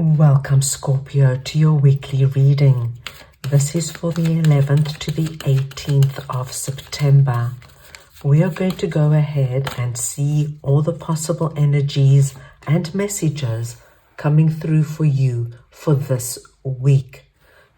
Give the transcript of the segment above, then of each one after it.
Welcome, Scorpio, to your weekly reading. This is for the 11th to the 18th of September. We are going to go ahead and see all the possible energies and messages coming through for you for this week.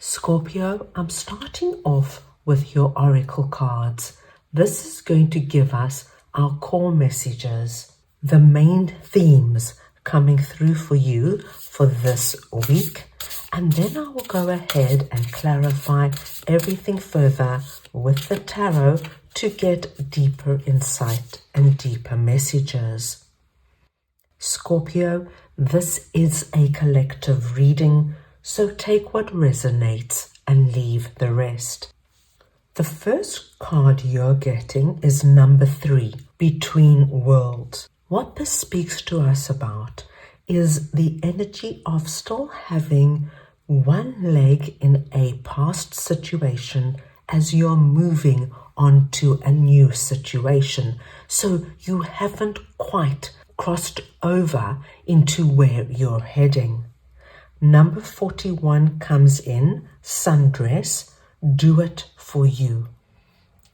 Scorpio, I'm starting off with your oracle cards. This is going to give us our core messages, the main themes coming through for you for this week, and then I will go ahead and clarify everything further with the tarot to get deeper insight and deeper messages. Scorpio, this is a collective reading, so take what resonates and leave the rest. The first card you're getting is number 3, Between Worlds. What this speaks to us about is the energy of still having one leg in a past situation as you're moving on to a new situation. So you haven't quite crossed over into where you're heading. Number 41 comes in, Sundress, Do It For You.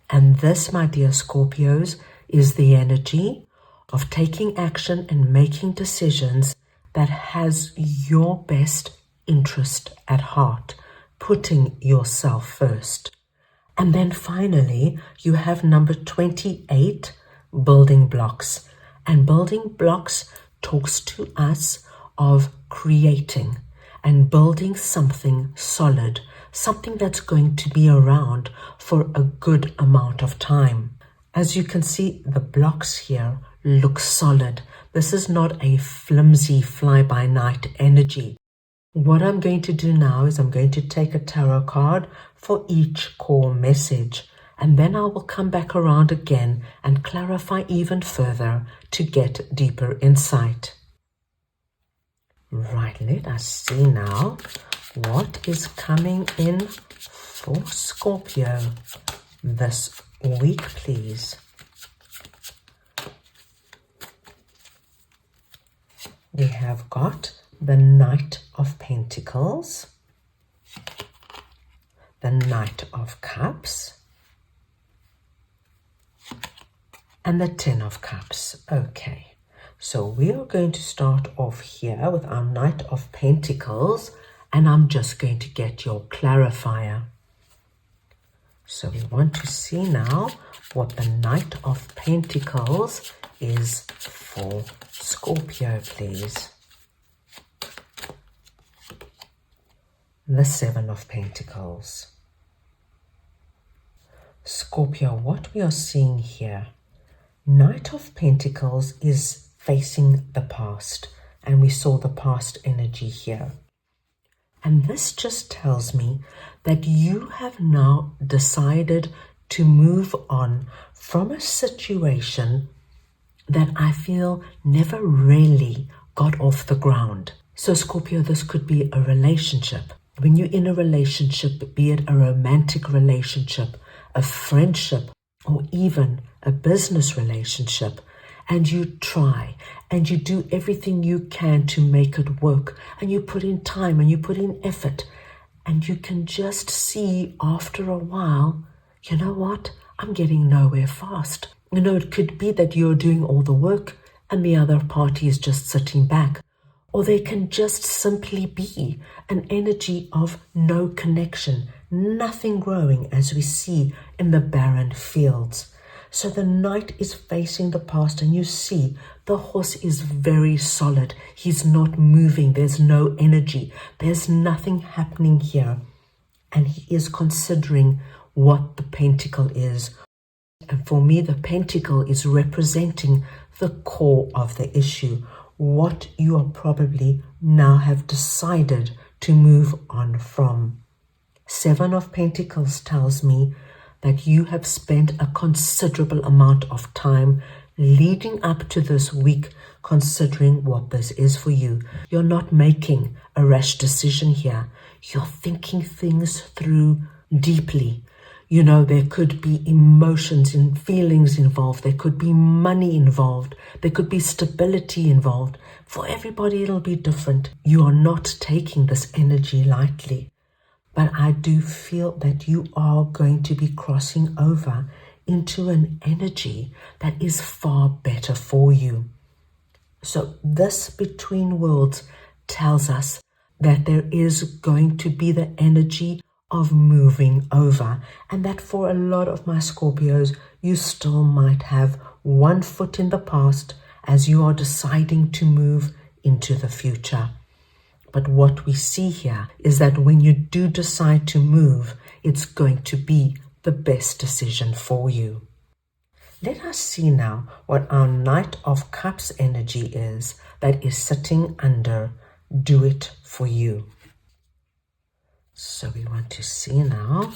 And this, my dear Scorpios, is the energy of taking action and making decisions that has your best interest at heart, putting yourself first. And then finally, you have number 28, Building Blocks. And building blocks talks to us of creating and building something solid, something that's going to be around for a good amount of time. As you can see, the blocks here look solid. This is not a flimsy fly-by-night energy. What I'm going to do now is I'm going to take a tarot card for each core message, and then I will come back around again and clarify even further to get deeper insight. Right, let us see now what is coming in for Scorpio this week, please. We have got the Knight of Pentacles, the Knight of Cups, and the Ten of Cups. Okay, so we are going to start off here with our Knight of Pentacles, and I'm just going to get your clarifier. So we want to see now what the Knight of Pentacles is for Scorpio, please. The Seven of Pentacles. Scorpio, what we are seeing here, Knight of Pentacles is facing the past, and we saw the past energy here. And this just tells me that you have now decided to move on from a situation that I feel never really got off the ground. So Scorpio, this could be a relationship. When you're in a relationship, be it a romantic relationship, a friendship, or even a business relationship, and you try and you do everything you can to make it work, and you put in time and you put in effort, and you can just see after a while, you know what, I'm getting nowhere fast. You know, it could be that you're doing all the work and the other party is just sitting back. Or there can just simply be an energy of no connection, nothing growing, as we see in the barren fields. So the Knight is facing the past, and you see the horse is very solid. He's not moving. There's no energy. There's nothing happening here. And he is considering what the pentacle is. And for me, the pentacle is representing the core of the issue, what you are probably now have decided to move on from. Seven of Pentacles tells me that you have spent a considerable amount of time leading up to this week considering what this is for you. You're not making a rash decision here. You're thinking things through deeply. You know, there could be emotions and feelings involved. There could be money involved. There could be stability involved. For everybody, it'll be different. You are not taking this energy lightly. But I do feel that you are going to be crossing over into an energy that is far better for you. So this between worlds tells us that there is going to be the energy of moving over, and that for a lot of my Scorpios, you still might have one foot in the past as you are deciding to move into the future. But what we see here is that when you do decide to move, it's going to be the best decision for you. Let us see now what our Knight of Cups energy is that is sitting under Do It For You. So we want to see now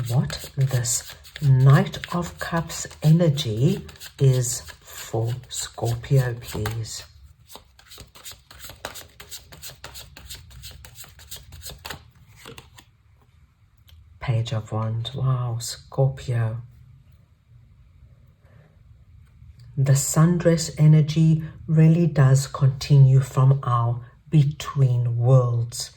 what this Knight of Cups energy is for Scorpio, please. Page of Wands. Wow, Scorpio. The sundress energy really does continue from our between worlds.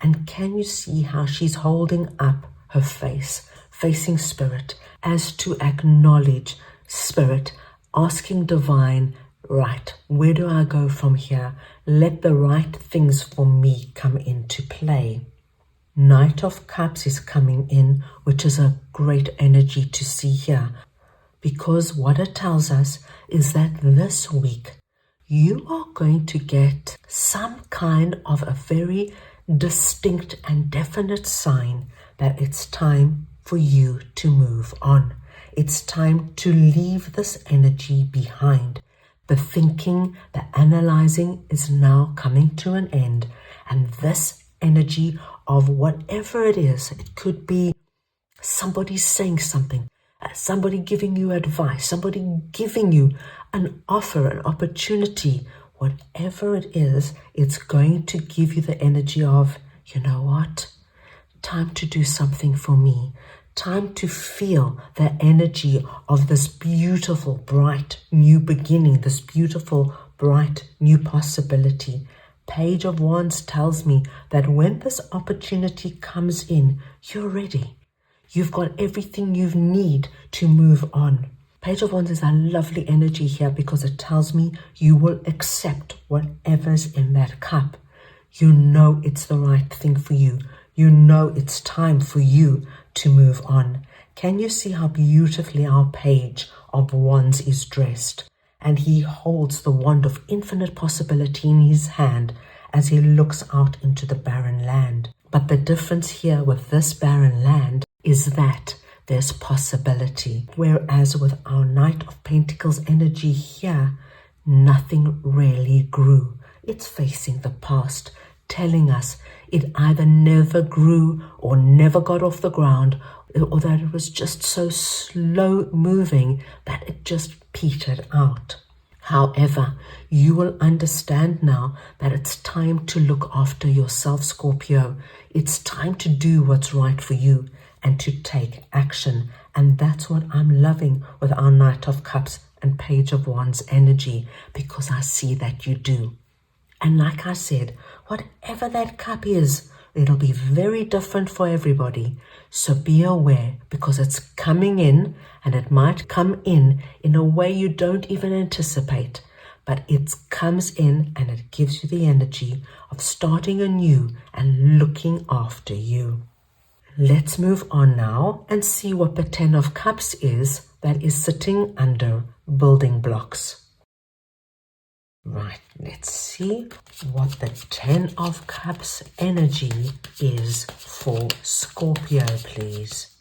And can you see how she's holding up her face, facing Spirit, as to acknowledge Spirit, asking Divine, right, where do I go from here? Let the right things for me come into play. Knight of Cups is coming in, which is a great energy to see here, because what it tells us is that this week you are going to get some kind of a very distinct and definite sign that it's time for you to move on. It's time to leave this energy behind. The thinking, the analyzing is now coming to an end, and this energy of whatever it is, it could be somebody saying something, somebody giving you advice, somebody giving you an offer, an opportunity, whatever it is, it's going to give you the energy of, you know what, time to do something for me, time to feel the energy of this beautiful, bright, new beginning, this beautiful, bright, new possibility. Page of Wands tells me that when this opportunity comes in, you're ready. You've got everything you need to move on. Page of Wands is a lovely energy here because it tells me you will accept whatever's in that cup. You know it's the right thing for you. You know it's time for you to move on. Can you see how beautifully our Page of Wands is dressed? And he holds the wand of infinite possibility in his hand as he looks out into the barren land. But the difference here with this barren land is that there's possibility. Whereas with our Knight of Pentacles energy here, nothing really grew. It's facing the past, telling us it either never grew or never got off the ground, or that it was just so slow moving that it just petered out. However, you will understand now that it's time to look after yourself, Scorpio. It's time to do what's right for you and to take action. And that's what I'm loving with our Knight of Cups and Page of Wands energy, because I see that you do. And like I said, whatever that cup is, it'll be very different for everybody. So be aware, because it's coming in, and it might come in a way you don't even anticipate. But it comes in and it gives you the energy of starting anew and looking after you. Let's move on now and see what the 10 of Cups is that is sitting under building blocks. Right, let's see what the 10 of Cups energy is for Scorpio, please.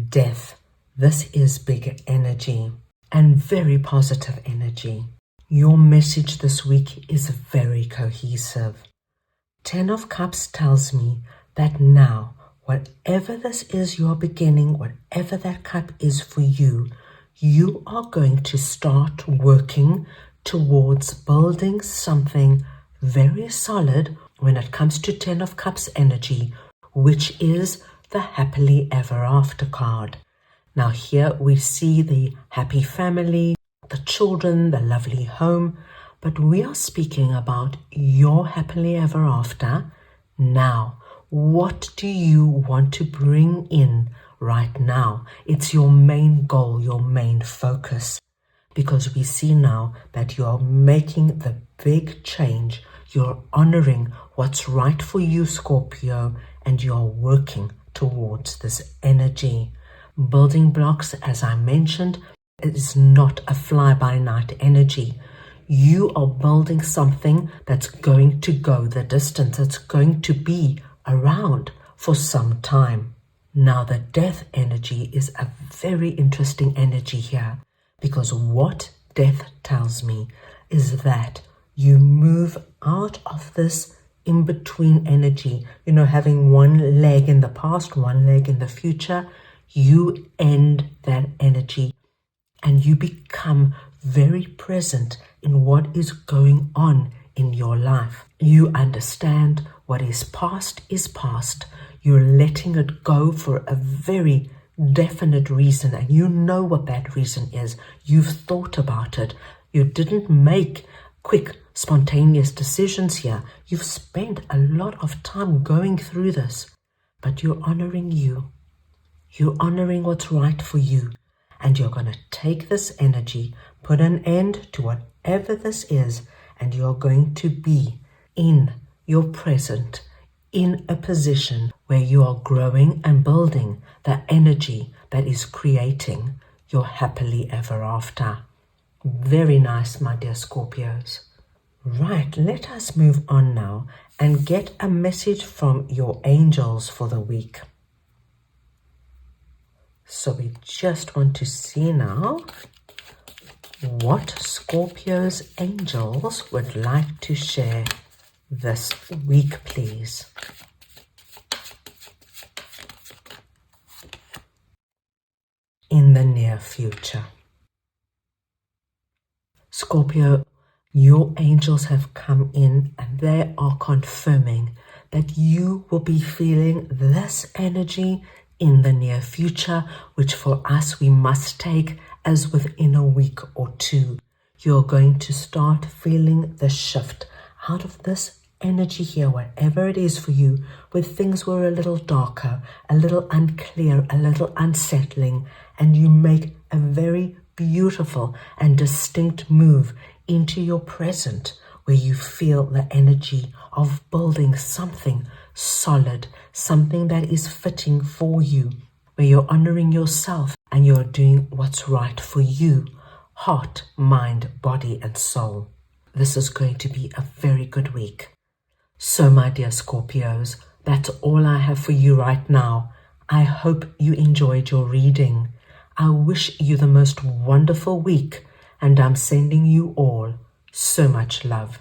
Death. This is big energy and very positive energy. Your message this week is very cohesive. 10 of Cups tells me that now, whatever this is you're beginning, whatever that cup is for you, you are going to start working towards building something very solid when it comes to 10 of Cups energy, which is the happily ever after card. Now here we see the happy family, the children, the lovely home, but we are speaking about your happily ever after now. What do you want to bring in right now? It's your main goal, your main focus, because we see now that you are making the big change. You're honoring what's right for you, Scorpio, and you're working towards this energy. Building blocks, as I mentioned, is not a fly-by-night energy. You are building something that's going to go the distance. It's going to be around for some time. Now, the death energy is a very interesting energy here, because what death tells me is that you move out of this in-between energy, having one leg in the past, one leg in the future. You end that energy and you become very present in what is going on in your life. You understand what is past is past. You're letting it go for a very definite reason, and you know what that reason is. You've thought about it. You didn't make quick, spontaneous decisions here. You've spent a lot of time going through this, but you're honoring you. You're honoring what's right for you, and you're going to take this energy, put an end to whatever this is, and you're going to be in your present, in a position where you are growing and building the energy that is creating your happily ever after. Very nice, my dear Scorpios. Right, let us move on now and get a message from your angels for the week. So we just want to see now what Scorpio's angels would like to share this week, please. In the near future. Scorpio, your angels have come in and they are confirming that you will be feeling this energy in the near future, which for us we must take as within a week or two. You're going to start feeling the shift out of this energy here, whatever it is for you, where things were a little darker, a little unclear, a little unsettling, and you make a very beautiful and distinct move into your present, where you feel the energy of building something solid, something that is fitting for you, where you're honoring yourself and you're doing what's right for you, heart, mind, body, and soul. This is going to be a very good week. So, my dear Scorpios, that's all I have for you right now. I hope you enjoyed your reading. I wish you the most wonderful week, and I'm sending you all so much love.